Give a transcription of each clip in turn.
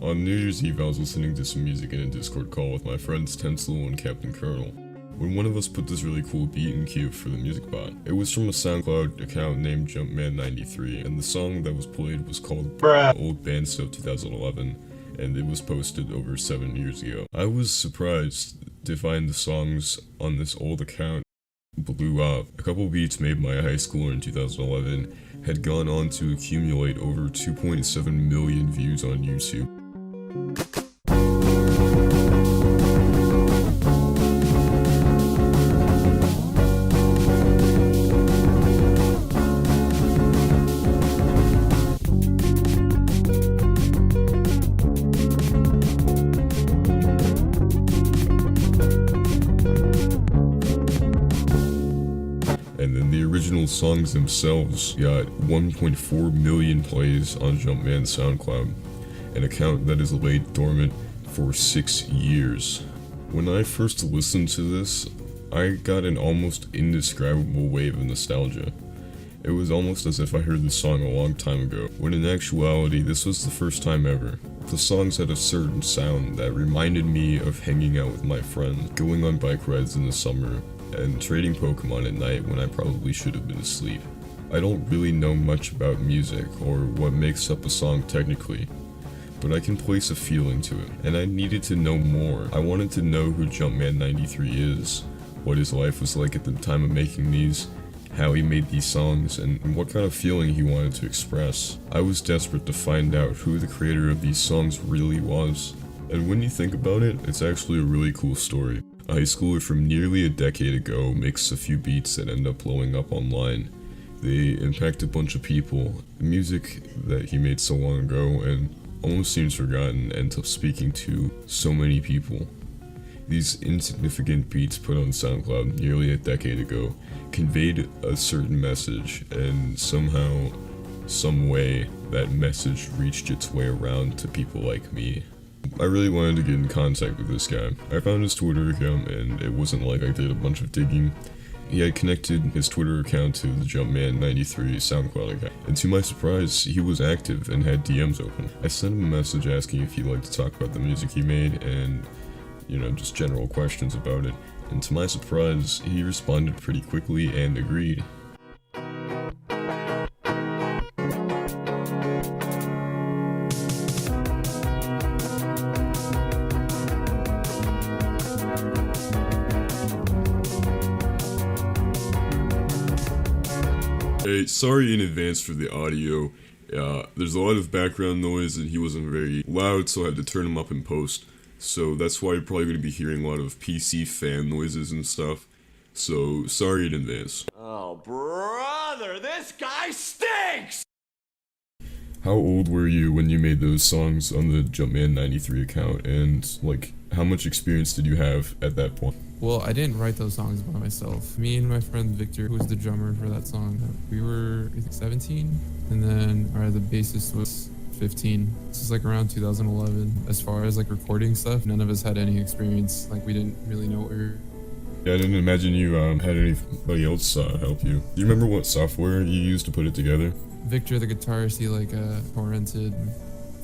On New Year's Eve, I was listening to some music in a Discord call with my friends Tencel and Captain Colonel, when one of us put this really cool beat in queue for the music bot. It was from a SoundCloud account named Jumpman93, and the song that was played was called Old Band Stuff 2011, and it was posted over 7 years ago. I was surprised to find the songs on this old account blew up. A couple beats made by a high schooler in 2011 had gone on to accumulate over 2.7 million views on YouTube. And then the original songs themselves got 1.4 million plays on Jumpman's SoundCloud, an account that has laid dormant for 6 years. When I first listened to this, I got an almost indescribable wave of nostalgia. It was almost as if I heard the song a long time ago, when in actuality this was the first time ever. The songs had a certain sound that reminded me of hanging out with my friends, going on bike rides in the summer, and trading Pokemon at night when I probably should have been asleep. I don't really know much about music or what makes up a song technically, but I can place a feeling to it, and I needed to know more. I wanted to know who Jumpman93 is, what his life was like at the time of making these, how he made these songs, and what kind of feeling he wanted to express. I was desperate to find out who the creator of these songs really was. And when you think about it, it's actually a really cool story. A high schooler from nearly a decade ago makes a few beats that end up blowing up online. They impact a bunch of people. The music that he made so long ago and almost seems forgotten ends up speaking to so many people. These insignificant beats put on SoundCloud nearly a decade ago conveyed a certain message, and somehow, some way, that message reached its way around to people like me. I really wanted to get in contact with this guy. I found his Twitter account, and it wasn't like I did a bunch of digging. He had connected his Twitter account to the Jumpman93 SoundCloud account, and to my surprise, he was active and had DMs open. I sent him a message asking if he'd like to talk about the music he made and, just general questions about it, and to my surprise, he responded pretty quickly and agreed. Hey, sorry in advance for the audio. There's a lot of background noise and he wasn't very loud, so I had to turn him up in post. So that's why you're probably going to be hearing a lot of PC fan noises and stuff. So, sorry in advance. Oh, brother, this guy stinks! How old were you when you made those songs on the Jumpman93 account, and, how much experience did you have at that point? Well, I didn't write those songs by myself. Me and my friend Victor, who was the drummer for that song, we were, I think, 17, and then the bassist was 15. This is around 2011. As far as recording stuff, none of us had any experience. We didn't really know what we were. Yeah, I didn't imagine you had anybody else help you. Do you remember what software you used to put it together? Victor, the guitarist, he torrented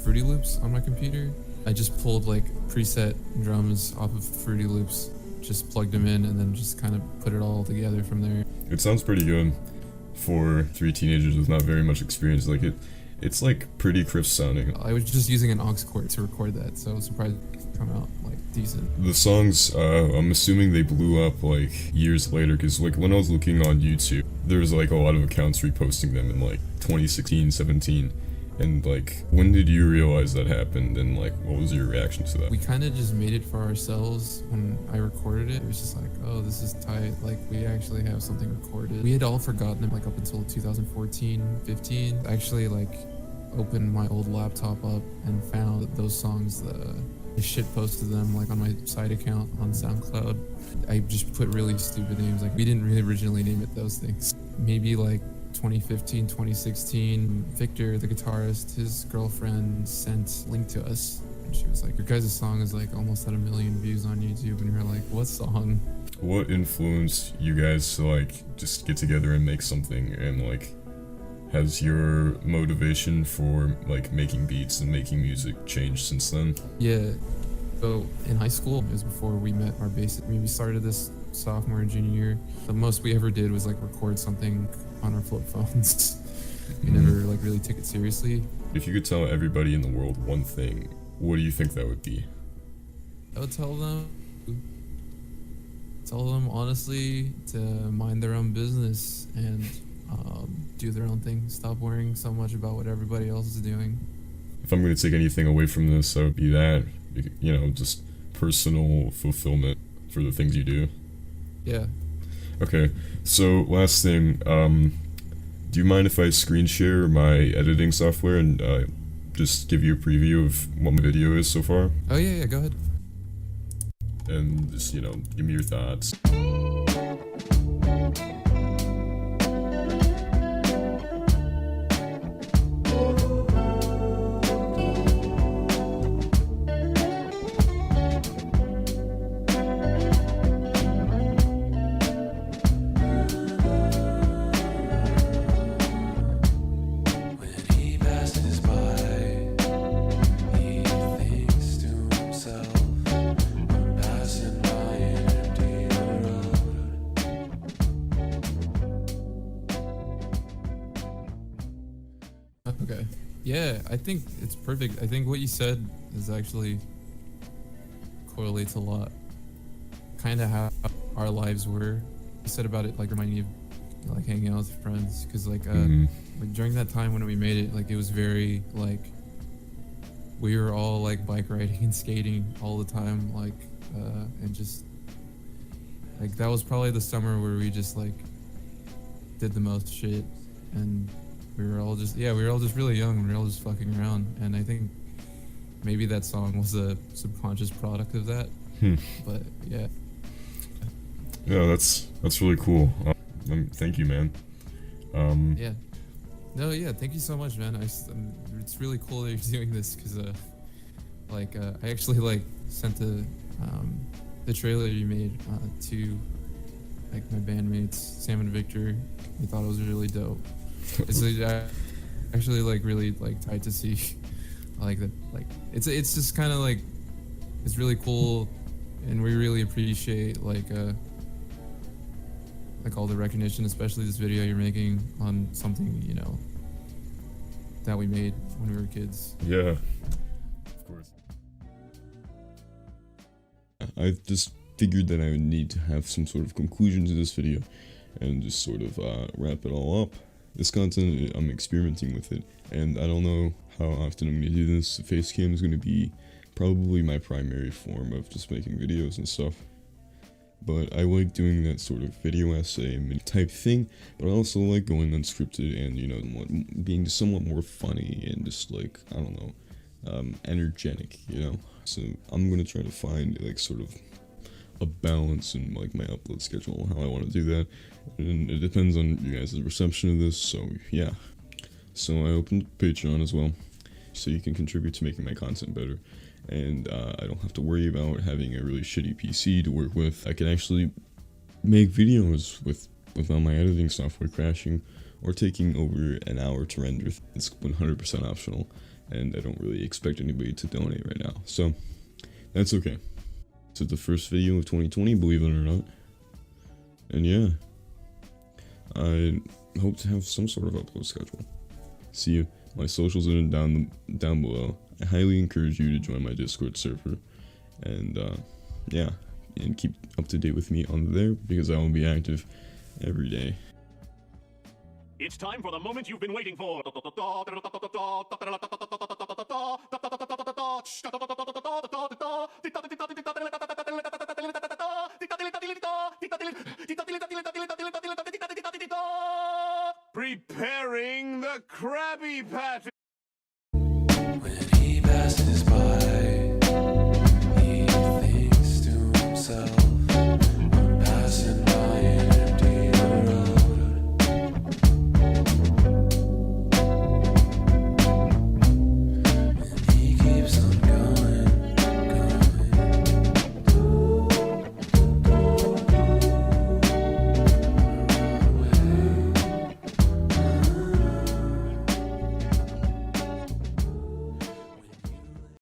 Fruity Loops on my computer. I just pulled preset drums off of Fruity Loops, just plugged them in, and then just kind of put it all together from there. It sounds pretty good for 3 teenagers with not very much experience. It's pretty crisp sounding. I was just using an aux cord to record that, so I was surprised it come out decent. The songs, I'm assuming they blew up years later, because when I was looking on YouTube, there was a lot of accounts reposting them in 2016, 17. And when did you realize that happened, and what was your reaction to that? We kind of just made it for ourselves when I recorded it. It was just oh, this is tight, we actually have something recorded. We had all forgotten them up until 2014, 15. I actually opened my old laptop up and found that those songs, I shit posted them on my side account on SoundCloud. I just put really stupid names. We didn't really originally name it those things. Maybe 2015, 2016, Victor, the guitarist, his girlfriend sent a link to us. And she was your guys' song is almost at 1 million views on YouTube. And we were what song? What influenced you guys to just get together and make something and Has your motivation for like making beats and making music changed since then? Yeah. So in high school, it was before we met our bassist. We started this sophomore and junior year. The most we ever did was like record something on our flip phones. We never like really took it seriously. If you could tell everybody in the world one thing, what do you think that would be? I would tell them honestly to mind their own business and do their own thing. Stop worrying so much about what everybody else is doing. If I'm going to take anything away from this, that would be that, you know, just personal fulfillment for the things you do. Yeah. Okay, so last thing, do you mind if I screen share my editing software and just give you a preview of what my video is so far? Oh yeah, go ahead. And just, you know, give me your thoughts. Okay. Yeah, I think it's perfect. I think what you said is actually correlates a lot. Kind of how our lives were. You said about it like reminding you of like hanging out with friends, because like like during that time when we made it, like it was very like we were all like bike riding and skating all the time, like and just like that was probably the summer where we just like did the most shit, and we were all just really young and we were all just fucking around. And I think maybe that song was a subconscious product of that. But yeah. Yeah, that's really cool. Thank you, man. Yeah. No, yeah. Thank you so much, man. It's really cool that you're doing this, because I actually like sent the trailer you made to like my bandmates Sam and Victor. They thought it was really dope. It's actually like really like tight to see. Like that, like it's just kind of like it's really cool, and we really appreciate like all the recognition, especially this video you're making on something, you know, that we made when we were kids. Yeah, of course. I just figured that I would need to have some sort of conclusion to this video and just sort of wrap it all up. This content, I'm experimenting with it, and I don't know how often I'm going to do this. The face cam is going to be probably my primary form of just making videos and stuff. But I like doing that sort of video essay type thing, but I also like going unscripted and, you know, being somewhat more funny and just like, I don't know, energetic, you know? So I'm going to try to find like sort of a balance in like my upload schedule, how I want to do that, and it depends on you guys' reception of this. So yeah, so I opened Patreon as well, so you can contribute to making my content better, and I don't have to worry about having a really shitty PC to work with. I can actually make videos without my editing software crashing or taking over an hour to render. It's 100% optional, and I don't really expect anybody to donate right now, so that's okay. It's the first video of 2020, believe it or not. And yeah, I hope to have some sort of upload schedule. See you. My socials are down below. I highly encourage you to join my Discord server, and yeah, and keep up to date with me on there, because I will be active every day. It's time for the moment you've been waiting for. Preparing the Krabby Patty.